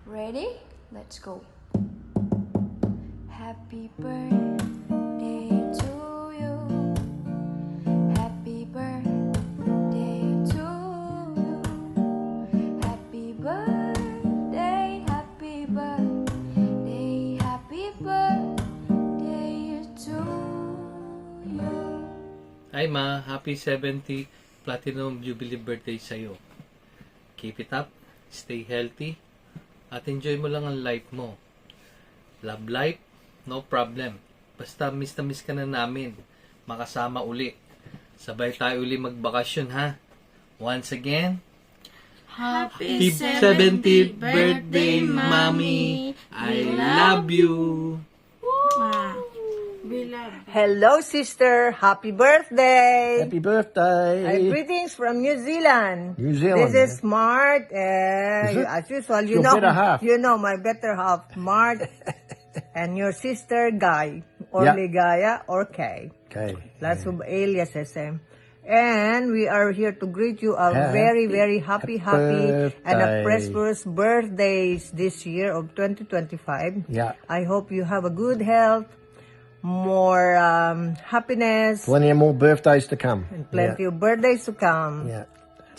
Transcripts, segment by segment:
Ready? Let's go. Happy birthday to you. Happy birthday to you. Happy birthday, happy birthday, happy birthday to you. Hi Ma, happy 70 Platinum Jubilee birthday sa'yo. Keep it up, stay healthy, at enjoy mo lang ang life mo. Love life, no problem. Basta miss na miss ka na namin. Makasama uli. Sabay tayo uli magbakasyon ha. Once again, Happy 70th birthday, Mommy. I love you. We love you. Hello, sister. Happy birthday. Happy birthday! Greetings from New Zealand. New Zealand, This is Smart. Is it? As usual, Your better half. you know my better half, Smart, and your sister, Guy, or Yeah. Ligaya, or Kay. Okay. Lots of aliases. And we are here to greet you a Happy very, very happy, and a birthday. prosperous birthdays this year of 2025. Yeah. I hope you have a good health, more happiness, Plenty of more birthdays to come. plenty of birthdays to come. Yeah.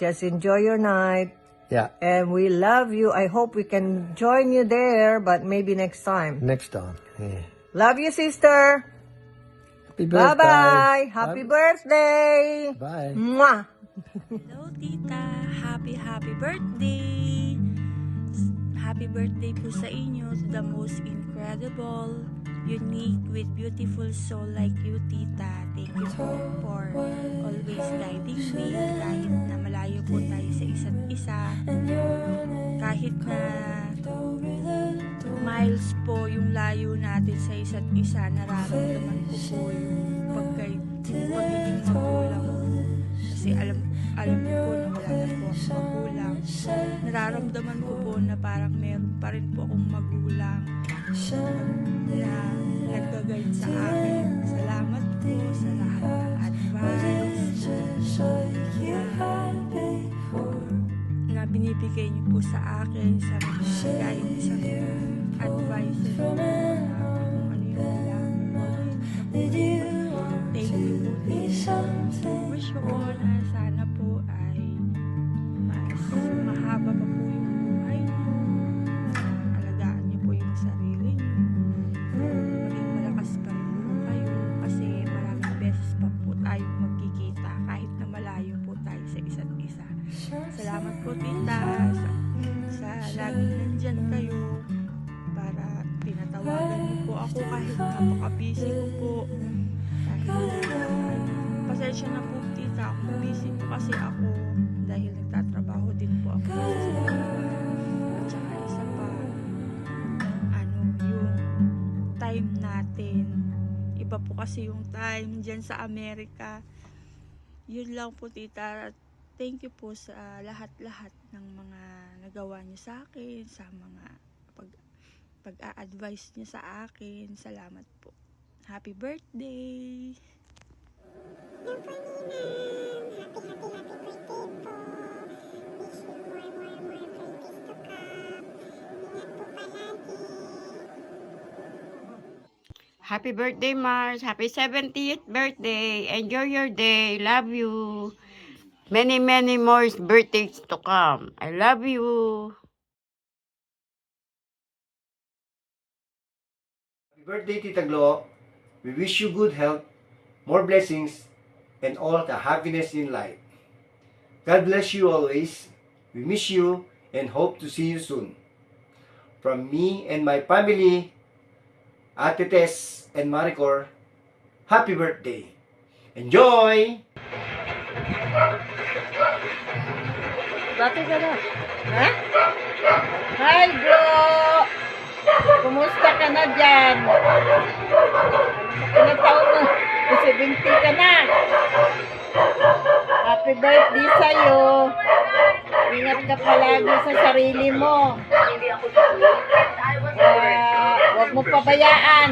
Just enjoy your night. Yeah. And we love you. I hope we can join you there, but maybe next time. Next time. Yeah. Love you, sister. Happy birthday. Bye-bye. Happy birthday. Bye. Mwah. Hello, Tita. Happy birthday. Happy birthday po sa inyo to the most incredible, unique, with beautiful soul like you, Tita. Thank you po for always guiding me kahit na malayo po tayo sa isa't isa. Kahit na miles po yung layo natin sa isa't isa, nararamdaman ko po yung pagiging magulang ko. Kasi alam ko po na wala na po akong magulang. Nararamdaman ko po na parang meron pa rin po akong magulang na nag-guide sa akin. Salamat po sa lahat ng advice na binibigay niyo po sa akin, sa mga guidance, sa mga advice na kung ano yung kailangan mo. Thank you po. Wish ko po na sana po ay mas mahaba pa po yung buhay niyo. Alagaan niyo po yung sarili niyo. Maging malakas pa rin po kayo kasi maraming beses pa po tayong magkikita kahit na malayo po tayo sa isa't isa. Salamat po, Tita, sa laging nandyan kayo para tinatawagan niyo po ako kahit napaka-busy ko po. Pasensya na po, Tita, kung busy po kasi ako dahil nagtatrabaho din po ako sa Singapore. At saka isa pa, yung time natin, iba po kasi yung time dyan sa Amerika. Yun lang po, Tita. Thank you po sa lahat-lahat ng mga nagawa niyo sa akin, sa mga pag-a-advise niyo sa akin. Salamat po. Happy birthday! Happy birthday, Mars. Happy 70th birthday. Enjoy your day. Love you. Many, many more birthdays to come. I love you. Happy birthday, Tita Glo. We wish you good health, more blessings, and all the happiness in life. God bless you always. We miss you and hope to see you soon. From me and my family, Ate Tess and Maricor, happy birthday. Enjoy! Bakit ka na? Ha? Hi, bro! Kumusta ka na dyan? Ilang taon mo? 70 ka na. Happy birthday sa'yo. Ingat ka palagi sa sarili mo. Huwag mo pabayaan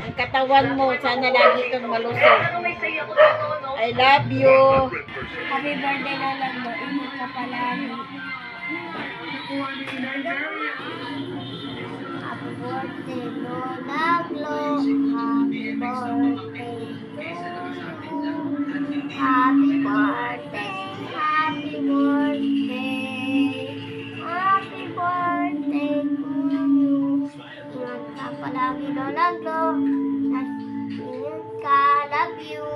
ang katawan mo. Sana lagi kang malusog. I love you. Happy birthday na lang mo. Ingat ka palagi. Laglo, happy birthday to you. Happy birthday, happy birthday. Happy birthday to you. Ingat ka palagi, Laglo. Ingat ka, love you.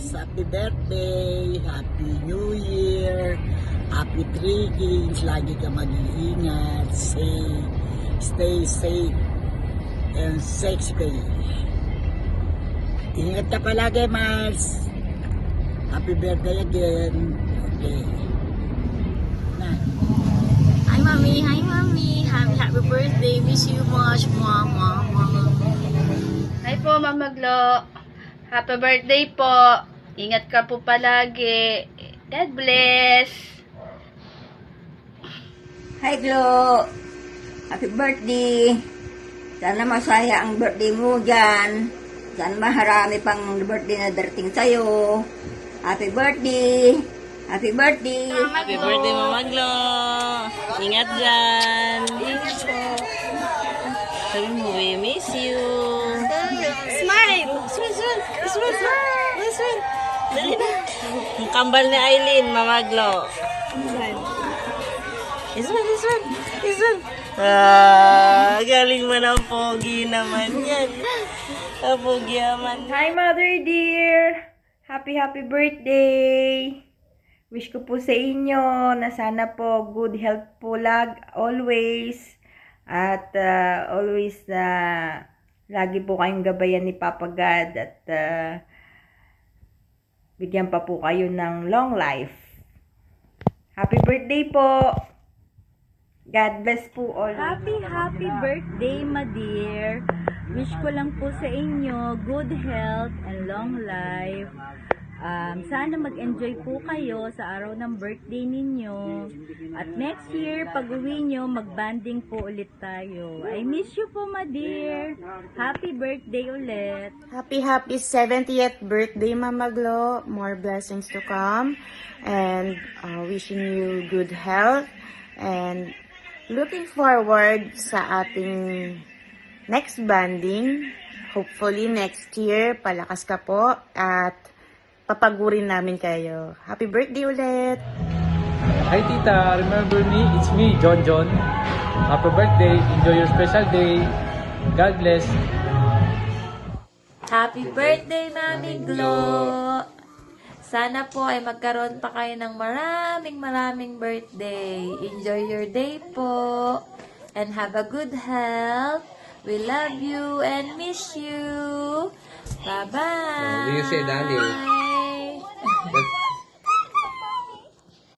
Happy birthday, happy new year, happy 3 games, lagi ka mag-iingat, stay safe and sexy. Ingat ka palagi, Mars. Happy birthday again. Okay. Na. Hi, Mommy. Hi, Mommy. Happy birthday. Miss you much. Mwah, mwah, mwah. Hi po, Mama Glo. Happy birthday po. Ingat ka po palagi. God bless. Hi, Glo. Happy birthday. Sana masaya ang birthday mo dyan. Sana maharami pang birthday na darating sa'yo. Happy birthday. Happy birthday. Happy birthday, Mama Glo. Ingat dyan. Ingat po. Sabi mo, we miss you. Smile. Smile. Dali na. Ang kambal ni Aileen, Mama Glo. Isman. Galing mo ng pogi naman yan. Pogi naman. Hi, Mother dear. Happy birthday. Wish ko po sa inyo na sana po good health po always. At always lagi po kayong gabayan ni Papa God. At bigyan pa po kayo ng long life. Happy birthday po. God bless po all. Happy birthday, my dear. Wish ko lang po sa inyo good health and long life. Sana mag-enjoy po kayo sa araw ng birthday ninyo. At next year, pag-uwi nyo, mag-banding po ulit tayo. I miss you po, my dear. Happy birthday ulit. Happy 70th birthday, Mama Glo. More blessings to come. And wishing you good health. And looking forward sa ating next banding. Hopefully next year, palakas ka po. At papagurin namin kayo. Happy birthday ulit! Hi tita, remember me? It's me, John. Happy birthday, enjoy your special day. God bless. Happy birthday, Mami Glo! Sana po ay magkaroon pa kayo ng maraming birthday. Enjoy your day po. And have a good health. We love you and miss you. Bye-bye! You say, Daniel.